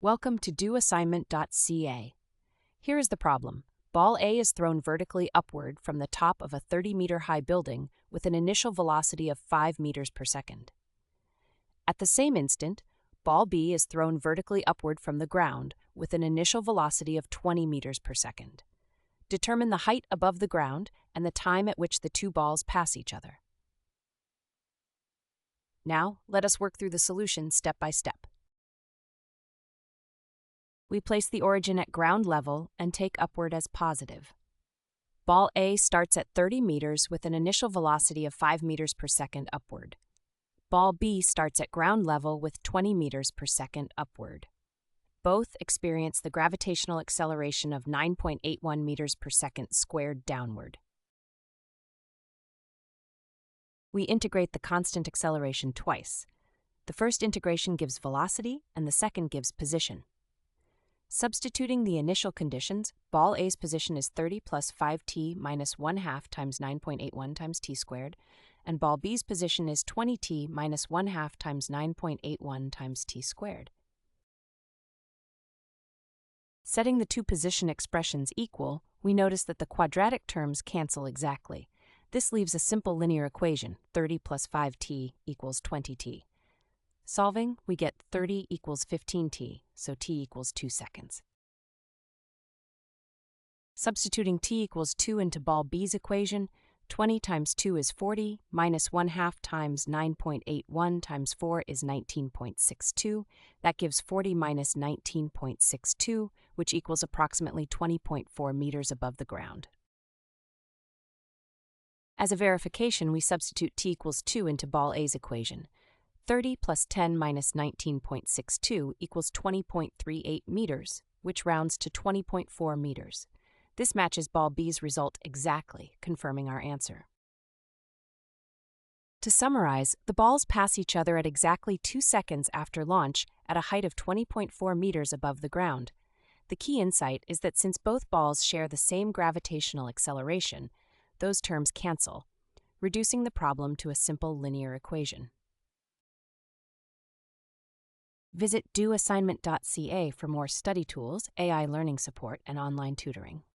Welcome to doassignment-ca. Here is the problem. Ball A is thrown vertically upward from the top of a 30-meter-high building with an initial velocity of 5 meters per second. At the same instant, ball B is thrown vertically upward from the ground with an initial velocity of 20 meters per second. Determine the height above the ground and the time at which the two balls pass each other. Now, let us work through the solution step by step. We place the origin at ground level and take upward as positive. Ball A starts at 30 meters with an initial velocity of 5 meters per second upward. Ball B starts at ground level with 20 meters per second upward. Both experience the gravitational acceleration of 9.81 meters per second squared downward. We integrate the constant acceleration twice. The first integration gives velocity and the second gives position. Substituting the initial conditions, ball A's position is 30 plus 5t minus 1/2 times 9.81 times t squared, and ball B's position is 20t minus 1/2 times 9.81 times t squared. Setting the two position expressions equal, we notice that the quadratic terms cancel exactly. This leaves a simple linear equation, 30 plus 5t equals 20t. Solving, we get 30 equals 15t, so t equals 2 seconds. Substituting t equals 2 into ball B's equation, 20 times 2 is 40, minus 1/2 times 9.81 times 4 is 19.62. That gives 40 minus 19.62, which equals approximately 20.4 meters above the ground. As a verification, we substitute t equals 2 into ball A's equation. 30 plus 10 minus 19.62 equals 20.38 meters, which rounds to 20.4 meters. This matches ball B's result exactly, confirming our answer. To summarize, the balls pass each other at exactly 2 seconds after launch at a height of 20.4 meters above the ground. The key insight is that since both balls share the same gravitational acceleration, those terms cancel, reducing the problem to a simple linear equation. Visit doassignment.ca for more study tools, AI learning support, and online tutoring.